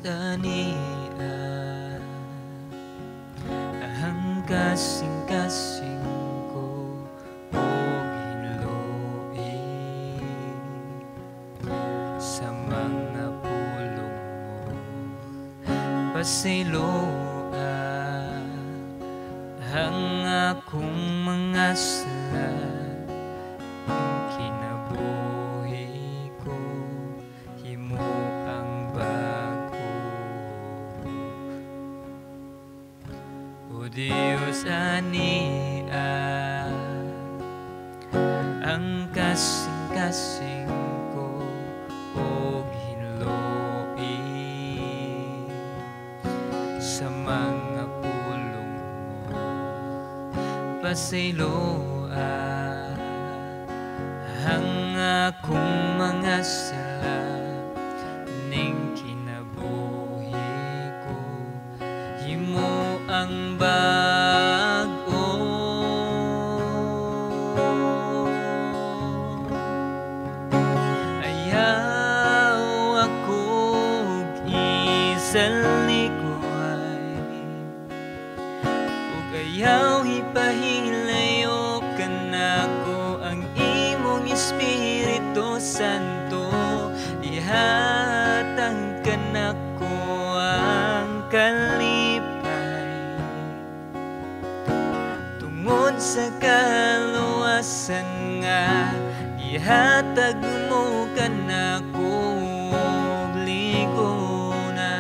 tania ang kasing-kasing ko o hinloi sa mga pulong mo pasiloa ang akong mga sala ang kinabuhi ko himo ang bago o Diyos ania ang kasing-kasing ko o hinloi sa mga pulong mo pasiloa ang akong mga sala ning kinabuhi ko himo ang bago ayaw akong isalikuay ug ayaw ipahilayo kanako ang imong Espiritu Santo ihatag kanako ang kalipay tungod sa kaluwasan nga ihatag mo kanako ligona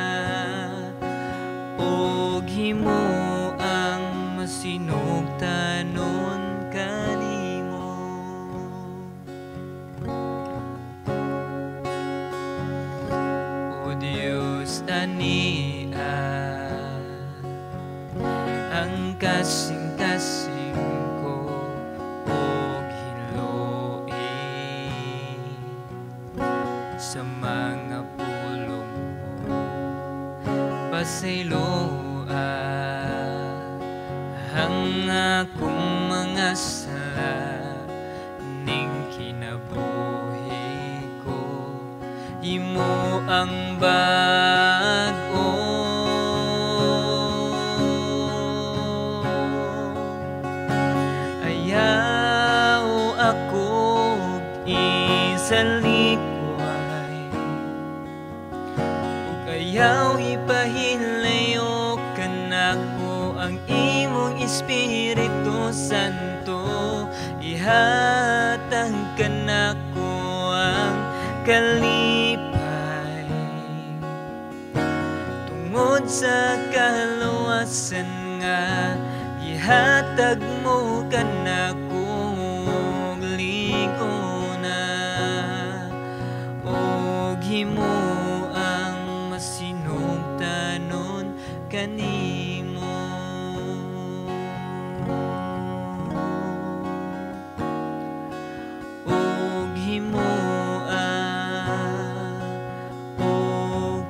og himo ang masinugtanon kanimo o Diyos ania ang kasing-kasing ko og hinloi sa mga pulong mo pasiloa ang akong mga sala ning kinabuhi ko himo ang bago ayaw akong isalikuay ug ayaw ipahilayo kanako ang imong Espiritu Santo ihatag kanako ang kalipay tungod sa kaluwasan nga ihatag mo kanako ligona og himo ang masinugtanon kanimo og himo og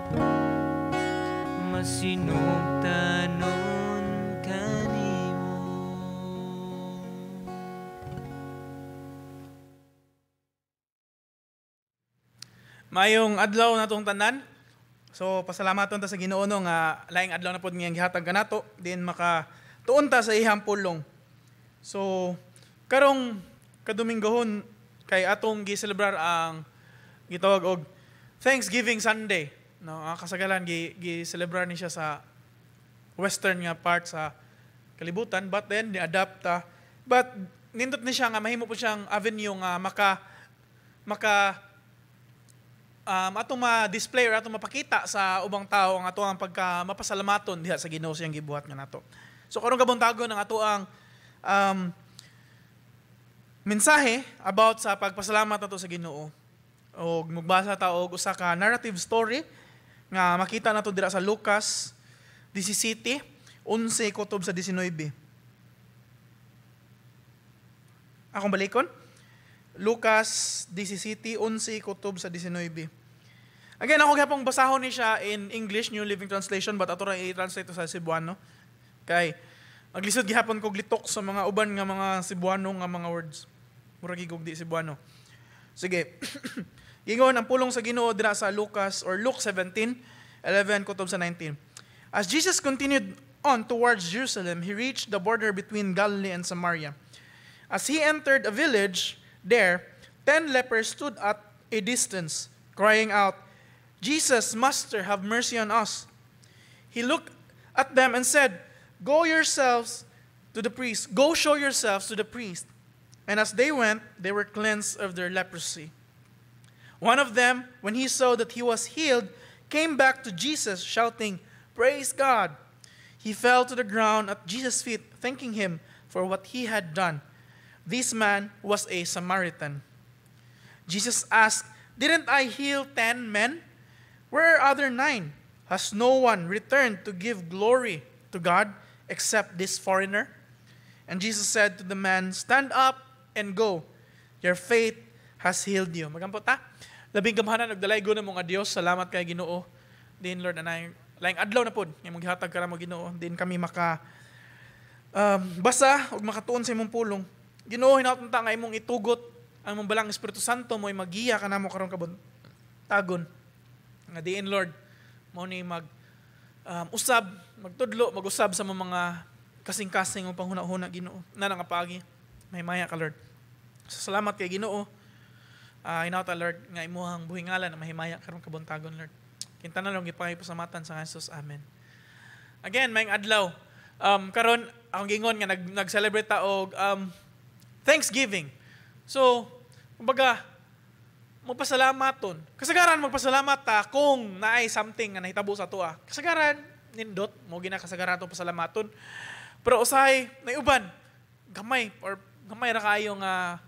masinugtanon kanimo. Mayong adlaw natong tanan. So pasalamaton ta sa Ginoo nga laing adlaw na pod nga gihatag kanato din makatuon ta sa ihang pulong. So karong kadominggohon kay atong gi-celebrar ang gitawag og Thanksgiving Sunday. No, kasagalan gi-celebrar ni siya sa western nga part sa kalibutan but then ni-adapt ta. But nindot ni siya nga mahimo po siyang avenue nga maka atong ma-display or atong mapakita sa ubang tao ang ato ang pagka mapasalamaton diha sa Ginoo siyang gibuhat nga nato. So karong kabuntagon ang ato ang mensahe about sa pagpasalamat nato sa Ginoo. Og magbasa ta og usa ka narrative story nga makita nato dira sa Lucas 17:11 kutob sa 19. Akong balikon. Lucas 17:11 kutob sa 19. Again, ako gapong basahon ni siya in English, New Living Translation, but ato ra i-translate sa Cebuano. Kay maglisod gihapon ko glitok sa mga uban nga mga Cebuano nga mga words. Murag gigog di Cebuano. Sige. Gingon ang pulong sa Ginoo dira sa Lucas or Luke 17 11 kutob sa 19. As Jesus continued on towards Jerusalem, he reached the border between Galilee and Samaria. As he entered a village there, 10 lepers stood at a distance, crying out, "Jesus, Master, have mercy on us." He looked at them and said, Go show yourselves to the priest. And as they went, they were cleansed of their leprosy. One of them, when he saw that he was healed, came back to Jesus, shouting, "Praise God!" He fell to the ground at Jesus' feet, thanking him for what he had done. This man was a Samaritan. Jesus asked, "Didn't I heal 10 men? Where are other 9? Has no one returned to give glory to God except this foreigner?" And Jesus said to the man, "Stand up and go. Your faith has healed you." Magampot ta. Labing gamhanan nagdalaygo na mga Dios. Salamat kay Ginoo. Din Lord anay laing adlaw na pod nga maghatag ka ra mo Ginoo. Din kami maka basa ug makatuon sa imong pulong. Ginoo, hinaut ta nga imong itugot ang imong balang Espiritu Santo mo'y magiya kanamo karon tagon. Nga diin Lord mo ni usab, magtudlo, mag-usab sa mga kasing-kasing o panghuna-huna Ginoo. Na nga paagi. Mahimaya ka Lord. So, salamat kay Ginoo. Hinauta Lord nga imuhang buhingalan na mahimaya karon kabuntagon Lord. Kinta na lang gipangipasamatan sa Jesus. Amen. Again, maayong adlaw. Karon ang gingon nga nag-celebrate ta og Thanksgiving. So, kumbaga magpasalamat ton. Kasagaran magpasalamat ta kung naay something nga nahitabo sa tuwa. Kasagaran nindot mo gina kasagaran to pasalamaton. Pero usahay nay uban gamay ra kayo nga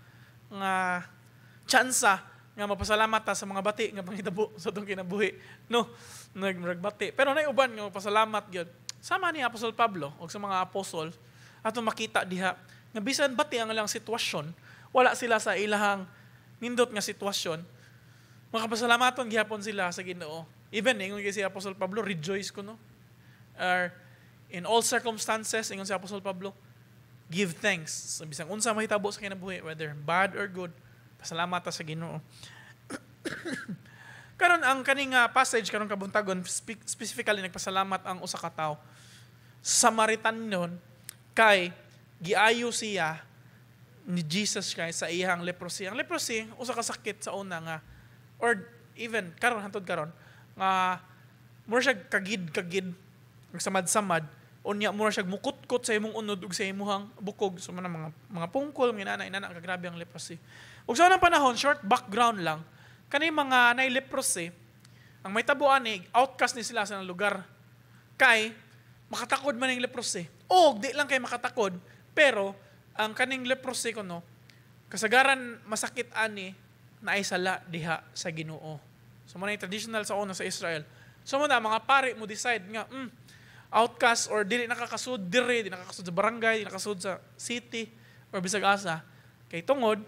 tsansa nga mapasalamat ta sa mga bati nga panghitabo sa atong kinabuhi. No, nagbati. Pero nay uban nga pasalamat gyud. Sama ni Apostol Pablo o sa mga apostol atong makita diha nga bisan bati ang ilang sitwasyon, wala sila sa ilahang nindot nga sitwasyon, makapasalamaton gihapon sila sa Ginoo. Even ingon si Apostol Pablo, rejoice ko no. Or in all circumstances, ingon si Apostol Pablo, give thanks. So, bisang unsa mahitabo sa kinabuhi, whether bad or good, pasalamat ta sa Ginoo. Karon ang kaning passage karon kabuntagon specifically nagpasalamat ang usa ka tawo. Samaritan kay giayo siya ni Jesus Christ sa iyang leprosy. Ang leprosy usa ka sakit sa una nga or even karon hantod karon nga mura siya kagid samad-samad unya mura siya mukutkot sa imong unod ug sa imong bukog so mga pungkol mga inana kagrabe ang leprosy. Ug sa unang panahon short background lang kani mga nay leprosy ang may tabuan ni outcast ni sila sa lugar kay makatakod man ang leprosy. O di lang kay makatakod pero ang kaning leprosy kuno kasagaran masakit ani na ay sala diha sa Ginoo. So mo na traditional sa una sa Israel. So mo na mga pari mo decide nga outcast or dili nakakasud dire, di nakakasud sa barangay, di nakakasud sa city or bisag asa kay tungod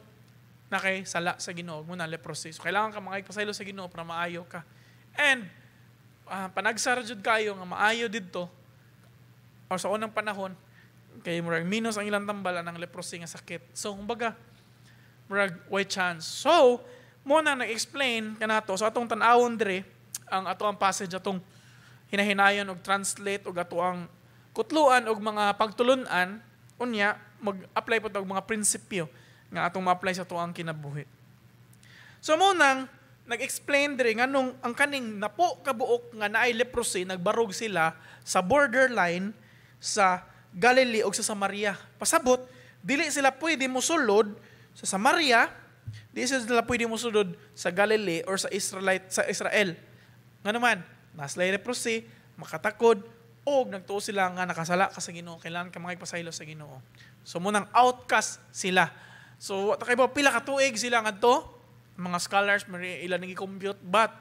na kay sala sa Ginoo mo na leprosy. So kailangan ka mga pasaylo sa Ginoo para maayo ka. And panagsara jud kayo nga maayo didto or sa unang panahon kay murag minus ang ilang tambalan ng leprosy nga sakit. So kumbaga murag white chance. So mo na na-explain kanato so atong tan-awon dire ang ato ang passage atong hinahinayon og translate og ato ang kutluan og mga pagtulunan unya mag-apply po og mga prinsipyo nga atong ma-apply sa ato ang kinabuhi. So mo nang nag-explain dire nga nung ang kaning napo kabuok nga naay leprosy nagbarog sila sa borderline sa Galilee o sa Samaria. Pasabot, dili sila pwede mosulod sa Samaria, dili sila pwede mosulod sa Galilee or sa Israel. Nga naman, naslay leprosy, makatakod, o nagtuo sila nga nakasala ka sa Ginoo, kailangan ka makipasaylo sa Ginoo. So munang outcast sila. So kay ba pila ka tuig sila ngadto, mga scholars ilan nagi-compute but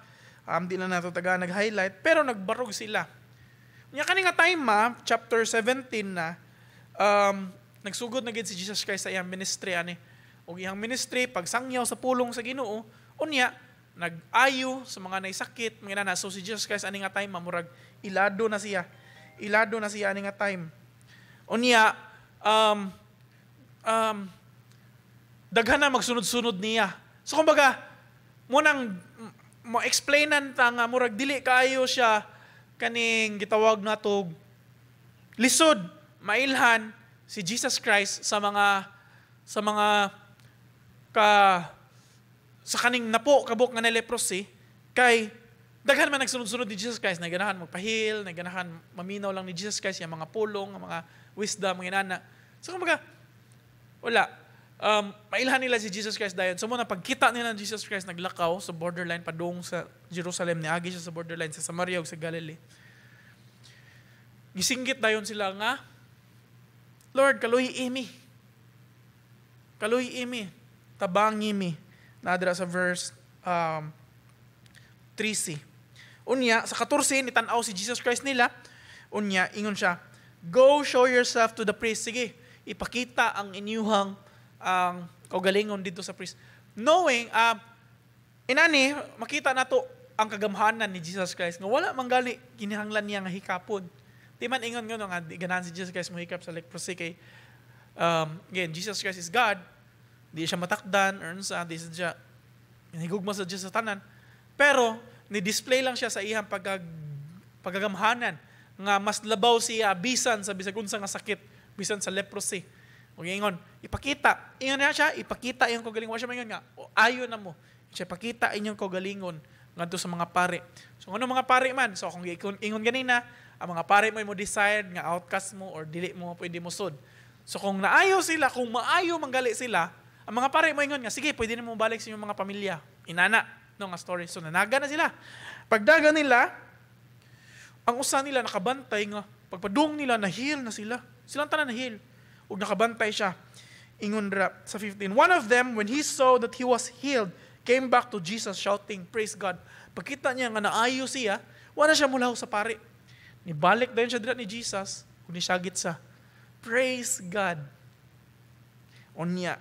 di na nato taga nag-highlight pero nagbarog sila. Nya kaninga time chapter 17 na nagsugod na gid si Jesus Christ sa iyang ministry ani. Og iyang ministry pagsangyaw sa pulong sa Ginoo, unya nag-ayo sa mga naisakit, mga na so si Jesus Christ ani nga time murag ilado na siya ani nga time. Unya daghan na magsunod-sunod niya. So kumbaga mo nang mo-explainan ta nga murag dili kaayo siya kaning gitawag nato lisod, mailhan si Jesus Christ sa mga sa kaning napo kabuk nga na leprosy kay daghan man nagsunod-sunod ni Jesus Christ, naganahan magpahil, naganahan maminaw lang ni Jesus Christ yung mga pulong, mga wisdom, mga inana. So kumbaga wala. Mailhan nila si Jesus Christ dayon. So muna pagkita nila ni Jesus Christ naglakaw sa borderline padung sa Jerusalem, niagi siya sa borderline sa Samaria ug sa Galilee. Gisinggit dayon sila nga, Lord, kaluhi imi. Kaluhi imi. Tabangi mi. Nadra sa verse 3c. Unya, sa 14, nitanaw si Jesus Christ nila. Unya, ingon siya, go show yourself to the priest. Sige, ipakita ang inyuhang kaugalingon dito sa priest. Knowing, inani, makita na to ang kagamhanan ni Jesus Christ. Nga wala manggali, kinihanglan niya nga hikapon. Di man ingon nga, ganahan si Jesus Christ mohikap sa leprosy kay, again, Jesus Christ is God, di siya matakdan, or sa, di siya, higugma sa Diyos sa tanan. Pero, ni-display lang siya sa iyang pagagamhanan, nga mas labaw siya, bisan sa bisag unsa nga sakit, bisan sa leprosy. O ingon, ipakita, ingon na siya, ipakita iyong kaugalingon. Siya maingon nga, ayo na mo, siya ipakita inyong kaugalingon, ngadto sa mga pare. So, ano mga pare man? So, kung ingon ganina, ang mga pare mo decide nga outcast mo or dili mo pwede mo sud. So kung naayo sila, kung maayo manggali sila, ang mga pare mo ingon nga, sige, pwede na mo balik sa inyong mga pamilya. Inana, no nga story. So nanaga na sila. Pagdaga nila, ang usa nila nakabantay nga, pagpadung nila, na-heal na sila. Silang tanan na-heal. Ug nakabantay siya. Ingon ra sa 15. One of them, when he saw that he was healed, came back to Jesus shouting, praise God. Pagkita niya nga naayo siya, wala siya mulaw sa pare. Nibalik dayon siya dira ni Jesus, kung nisagit sa, praise God. Unya,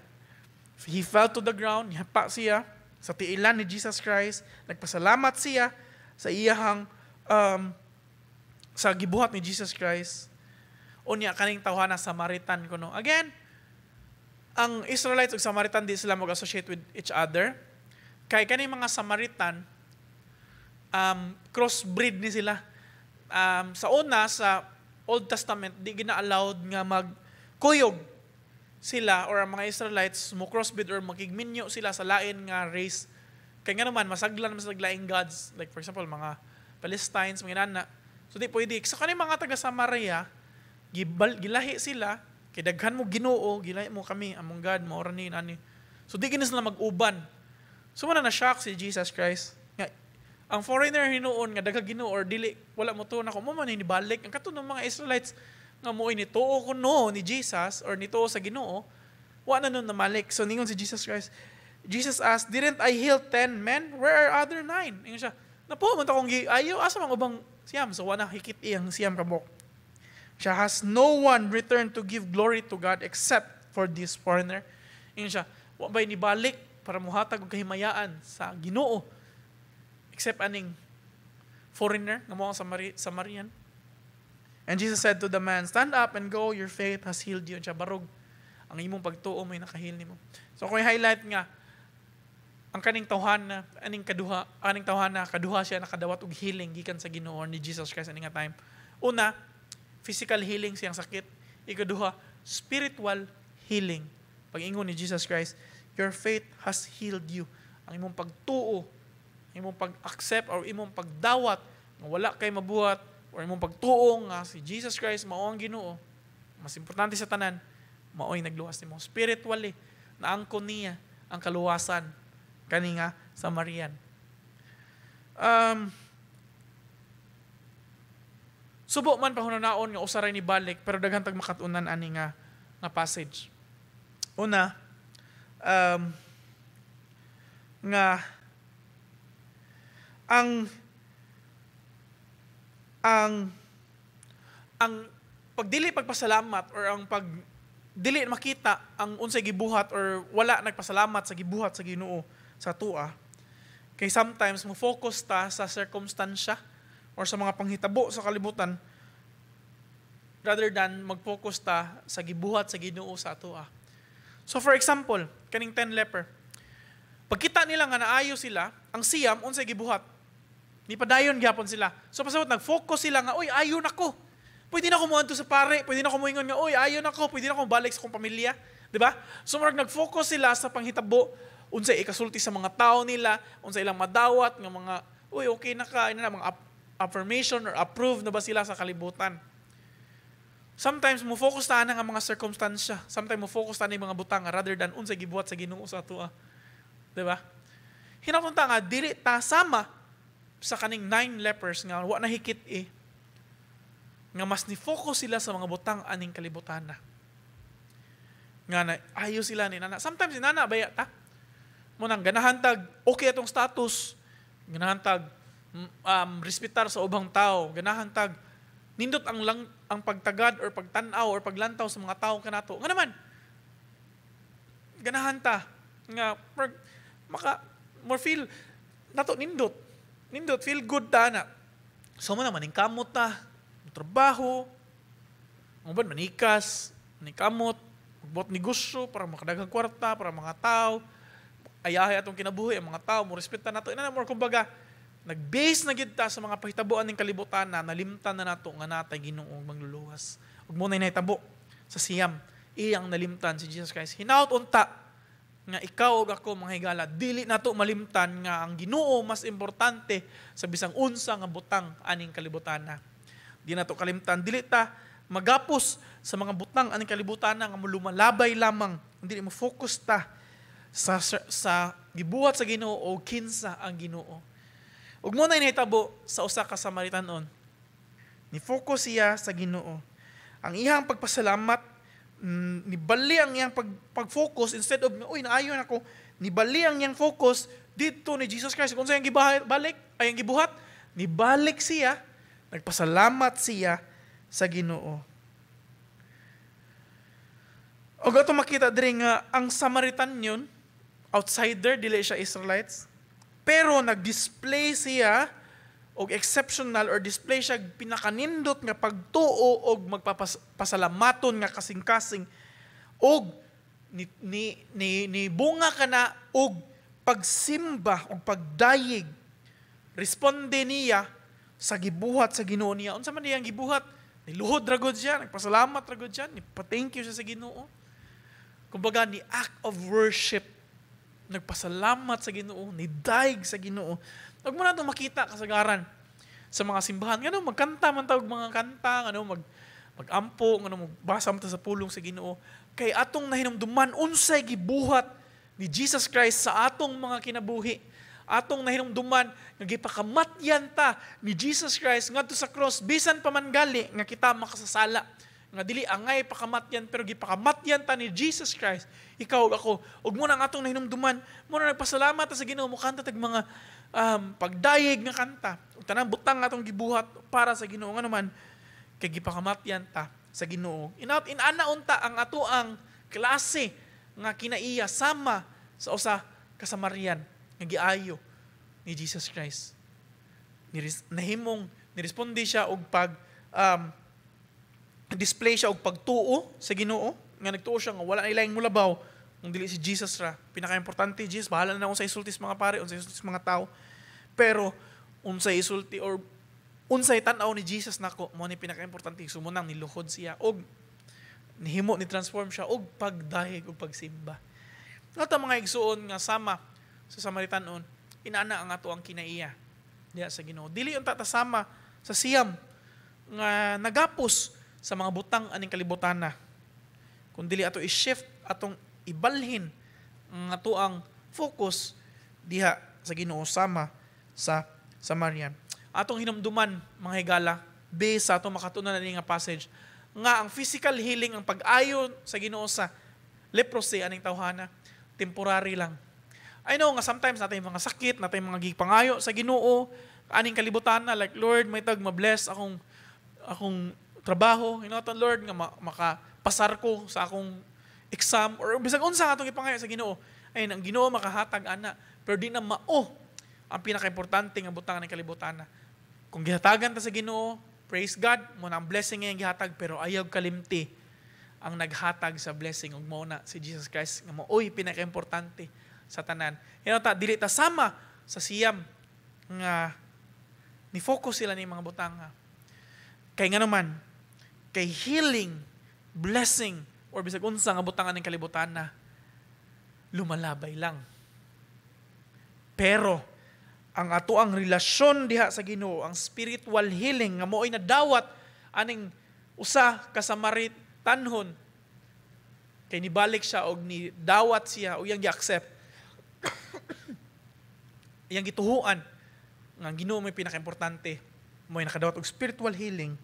he fell to the ground, nihapa siya sa tiilan ni Jesus Christ, nagpasalamat siya sa iyahang, sa gibuhat ni Jesus Christ. Unya, kaning tawhana Samaritan kuno. Again, ang Israelites ug Samaritan di sila mag-associate with each other. Kay kaning mga Samaritan, crossbreed ni sila. Sa una, sa Old Testament, di gina-allowed nga magkuyog sila or ang mga Israelites mo crossbreed or makigminyo sila sa lain nga race. Kaya nga naman, masaglan sa laing gods. Like for example, mga Palestines, mga inana. So di pwede. So kaning mga taga Samaria, gilahi sila, kay daghan mo Ginoo, gilahi mo kami, among God, maoran ni nani. So di gina sila mag-uban. So na shock si Jesus Christ. Ang foreigner hinuon nga daghang Ginoo or dili wala mo tuon ako mo man ni balik ang kato ng mga Israelites nga moy ni tuo kuno ni Jesus or ni tuo sa Ginoo wa na nun namalik. So ningon si Jesus Christ, Jesus asked, didn't I heal 10 men? Where are other 9? Ingon siya, napo man ta kong ayo asa man ubang siyam, so wa na hikit iyang siyam kabok. Siya, has no one returned to give glory to God except for this foreigner. Ingon siya, wa bay ni balik para muhatag og kahimayaan sa Ginoo except aning foreigner nga mo Samarian. And Jesus said to the man, stand up and go, your faith has healed you. Siya barog, ang imong pagtuo may nakahil nimo. So kung highlight nga, ang kaning tawhana, kaduha siya nakadawat og healing gikan sa Ginoo ni Jesus Christ aning nga time. Una, physical healing siyang sakit. Ikaduha, spiritual healing. Pag-ingon ni Jesus Christ, your faith has healed you. Ang imong pagtuo, imong pag-accept or imong pagdawat nga wala kay mabuhat or imong pagtuo nga si Jesus Christ mao ang Ginoo, mas importante sa tanan, mao'y nagluwas nimo spiritually, naangkon niya ang kaluwasan kani nga Samarian. Subo man pahunaon nga usaray ni balik pero daghan tag makatunan ani nga passage. Una, nga ang pagdili pagpasalamat or ang pagdili makita ang unsay gibuhat or wala nagpasalamat sa gibuhat sa Ginoo sa tua. Kay sometimes mo focus ta sa circumstansya or sa mga panghitabo sa kalibutan rather than mag-focus ta sa gibuhat sa Ginoo sa tua. So for example, kaning 10 leper. Pagkita nila nga naayo sila, ang siyam unsay gibuhat Ni padayon gyapon sila. So pasabot nag-focus sila nga, oy, ayon ako. Pwede na ko muadto sa pare, pwede na ko moingon nga, oy, ayon ako, pwede na ko balik sa akong pamilya, di ba? So murag nag-focus sila sa panghitabo, unsay ikasulti sa mga tao nila, unsay ilang madawat nga mga, uy, okay na ka, ina na mga affirmation or approve na ba sila sa kalibutan. Sometimes mo focus ta na nga mga circumstansya, sometimes mo focus ta na mga butang rather than unsay gibuhat sa Ginoo sa ato. Di ba? Hinapunta nga dili ta sama sa kaning 9 lepers nga wa nahikit nga mas ni-focus sila sa mga butang aning kalibutan na. Nga na ayo sila ni nana. Sometimes ni nana baya ta. Mo nang ganahan tag okay atong status, ganahan tag respetar sa ubang tao, ganahan tag nindot ang pagtagad or pagtanaw or paglantaw sa mga tao kanato. Nga naman ganahan ta nga more feel nato nindot feel good ta na. So mo naman kamot ta, trabaho, mo ba manikas, kamot, magbot negosyo para makadaghang kwarta para mga tao, ayahay atong kinabuhi ang mga tao, mo respetan nato. Ina na more kumbaga nag-base na gid ta sa mga pahitaboan ning kalibutan na nalimtan na nato nga natay Ginoo mangluluwas. Ug mo na nahitabo sa siyam, iyang nalimtan si Jesus Christ. Hinaut unta nga ikaw ug ako mga higala, dili nato malimtan nga ang Ginoo mas importante sa bisang unsa nga butang aning kalibutan na. Di nato kalimtan, dili ta magapos sa mga butang aning kalibutan na nga lumalabay lamang, dili mo focus ta sa gibuhat sa Ginoo o kinsa ang Ginoo. Ug mo na nahitabo sa usa ka Samaritanon. Ni-focus siya sa Ginoo. Ang iyang pagpasalamat, nibali ang iyang pag-focus instead of, uy, naayon ako, nibali ang iyang focus dito ni Jesus Christ. Kung saan ang gibuhat, nibalik siya, nagpasalamat siya sa Ginoo. O gato makita diri nga ang Samaritan yun, outsider, dili siya Israelites, pero nag-display siya og exceptional or display siya pinakanindot nga pagtuo og magpapasalamaton nga kasing-kasing og ni bunga kana og pagsimba og pagdayeg. Responde niya sa gibuhat sa Ginoo niya. Unsa man niyang gibuhat? Niluhod ra gud siya, nagpasalamat ra gud siya, ni-thank you siya sa Ginoo. Kumbaga ni act of worship, nagpasalamat sa Ginoo, nidaig sa Ginoo. Huwag mo na itong makita kasagaran sa mga simbahan. Ngano, magkanta man tawag mga kanta, ngano, mag-ampo, ngano, magbasa man sa pulong sa Ginoo. Kay atong nahinumduman, unsay gibuhat ni Jesus Christ sa atong mga kinabuhi. Atong nahinumduman, nga gipakamatyan ta ni Jesus Christ ngadto sa cross, bisan pa man gali nga kita makasasala. Nga dili angay pakamatyan, pero gipakamatyan ta ni Jesus Christ. Ikaw ug ako, ug mo nang atong nahinumduman, mo na nagpasalamat ta sa Ginoo, mo kanta tag mga pagdayeg nga kanta. Ug tanang butang atong gibuhat para sa Ginoo nga naman kay gipakamatyan ta sa Ginoo. Inana unta ang atoang klase nga kinaiya sama sa usa ka Samaritan nga giayo ni Jesus Christ. Niresponde siya og display siya og pagtuo sa Ginoo, nga nagtuo siya nga wala na ilaing mulabaw kung dili si Jesus ra. Pinaka-importante, Jesus, bahala na unsay isulti sa mga pare, unsay isulti sa mga tao. Pero unsay isulti or unsay tan-aw ni Jesus nako, mo ni pinaka-importante, sumunang niluhod siya og nihimo ni transform siya og pagdayeg og pagsimba. Nga mga igsuon nga sama sa Samaritanon, inaana ang ato ang kinaiya diya sa Ginoo. Dili unta ta sama sa siyam nga nagapos sa mga butang aning kalibutan na. Kung dili ato i-shift, atong ibalhin ang ato ang focus diha sa Ginoo sama sa Samaritan. Atong hinumduman mga higala, based sa atong makatunan na nga passage, nga ang physical healing, ang pag-ayo sa Ginoo sa leprosy aning tawhana, temporary lang. I know nga sometimes natin mga sakit, natin mga gipangayo sa Ginoo, aning kalibutan na, like, Lord, may tag ma-bless akong trabaho, hinaton Lord nga makapasar ko sa akong exam or bisag unsa atong ipangayo sa Ginoo. Ay ang Ginoo makahatag ana, pero di na mao ang pinaka-importante nga butang ng kalibutan na. Kung gihatagan ta sa Ginoo, praise God, mo na ang blessing nga gihatag, pero ayaw kalimti ang naghatag sa blessing ug mao na si Jesus Christ nga maoy pinaka-importante sa tanan. Hinata dili ta sama sa siyam nga Ni-focus sila ni mga butang nga. Kay nga naman, kay healing, blessing, or bisag unsa nga butangan ng kalibutan na, lumalabay lang. Pero, ang ato ang relasyon diha sa Ginoo, ang spiritual healing nga mo'y nadawat aning usa ka Samaritanhon, kay nibalik siya og ni dawat siya o iyang gi-accept. Iyang gituhuan nga ang Ginoo may pinakaimportante, mo'y nakadawat og spiritual healing.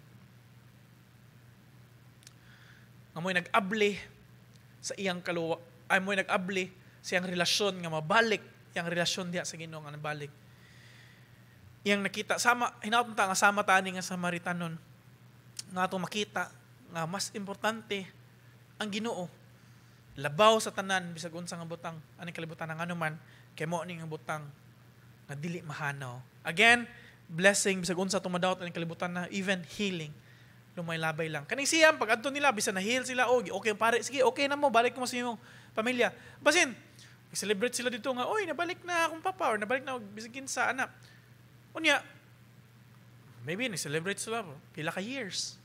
Nga mo'y nag-abli sa iyang mo'y nag-abli sa iyang relasyon nga mabalik, iyang relasyon diha sa Ginoo nga nabalik. Iyang nakita hinaut ta nga sama tani nga Samaritanon nga ato makita nga mas importante ang Ginoo. Labaw sa tanan bisag unsa nga butang aning kalibutan nga anuman kay mo ning butang nga dili mahanaw. Again, blessing bisag unsa tumadawat aning kalibutan na, even healing lumay-labay lang. Kaning siyam pag adto nila bisan na heal sila okay pare, sige okay na mo, balik mo sa imong pamilya. Basin celebrate sila dito nga, oy nabalik na akong papa or nabalik na bisag kinsa anak. Unya, maybe ni-celebrate sila pila ka years.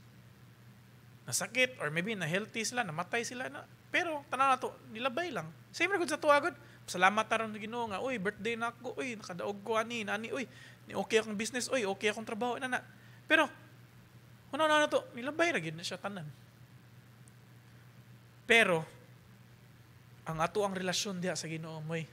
Nasakit, or maybe na-healthy sila, namatay sila na. Pero, tanaw na to, nilabay lang. Same rin sa tuwagod. Salamat taron na Ginoo nga, uy, birthday na ako, uy, nakadaog ko ani, nani, uy, okay akong business, uy, okay akong trabaho, na. Pero, na to, nilabay ra gyud na siya tanan. Pero, ang ato ang relasyon diha sa Ginoo mo'y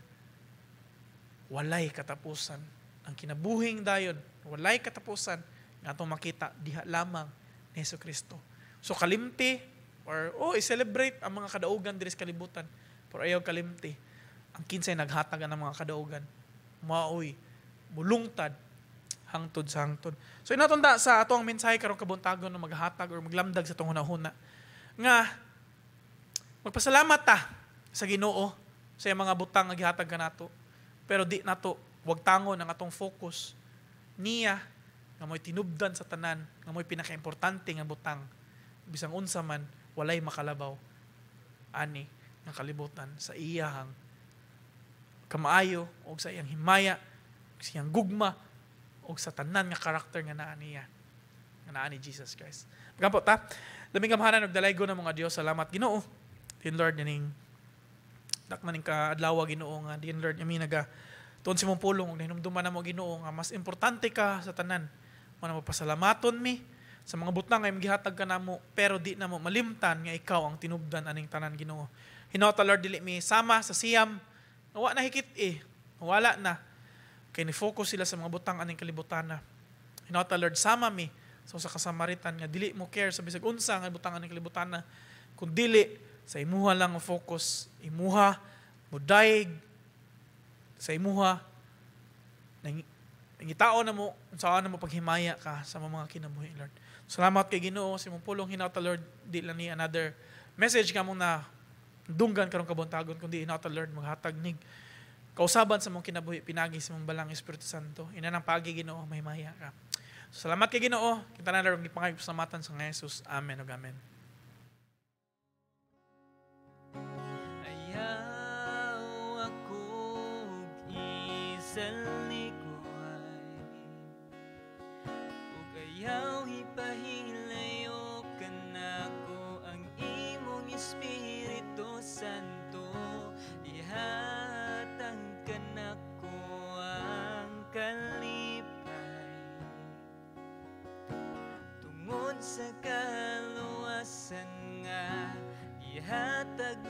walay katapusan. Ang kinabuhing dayon, walay katapusan, nga itong makita, diha lamang ni Jesucristo. So kalimti, or i-celebrate ang mga kadaugan diri sa kalibutan, pero ayaw kalimti. Ang kinsay naghatagan ng mga kadaugan, maoy, mulungtad, hangtod sa hangtod. So inatunda sa ato ang mensahe karong kabuntagon na maghatag or maglamdag sa itong hunahuna, nga magpasalamat ta sa Ginoo sa mga butang nga gihatag kanato, pero di nato wag tangon ang atong focus niya nga mo'y tinubdan sa tanan, nga mo'y pinakaimportante nga butang. Bisang unsa man, walay makalabaw ani nga kalibutan sa iyahang kamaayo o sa iyang himaya, sa iyang gugma o sa tanan nga karakter nga naa niya, nga naa ni Jesus Christ. Pagkampo ta, daming kamahanan og dalaygo ng mga Dios. Salamat Ginoo. Din Lord ning dakman ning kaadlaw Ginoo nga din Lord yami naga tuon si mong pulong, hinumduman na mo Ginoo nga mas importante ka sa tanan. Mo pasalamaton mi sa mga butang nga gihatag ka namo, pero di na mo malimtan nga ikaw ang tinubdan aning tanan Ginoo. Hinota Lord dili mi sama sa siyam, wa na hikit wala na. Kay ni-focus sila sa mga butang aning kalibutan na. Hinota Lord sama mi sa kasamaritan nga dili mo care sa bisag unsa nga butang aning kalibutan na, kun dili sa imuha lang ang focus, imuha mo daig sa imuha, nangitao na mo, saan na mo paghimaya ka sa mga kinabuhi, Lord. Salamat kay Ginoo, si mong pulong hinata, Lord, di lang ni another message ka mong na dunggan karong kabuntagon, kundi hinata, Lord, maghatag nig kausaban sa mong kinabuhi, pinagi sa mong balang Espiritu Santo. Ina ng pagi, Ginoo, mahimaya ka. So, salamat kay Ginoo, kita na lang ipangay pasalamatan sa Jesus. Amen o Amen. Salikuay ug ayaw hipahilayo kanako ang imong Espiritu Santo, ihatag kanako ang kalipay tungod sa kaluwasan nga ihatag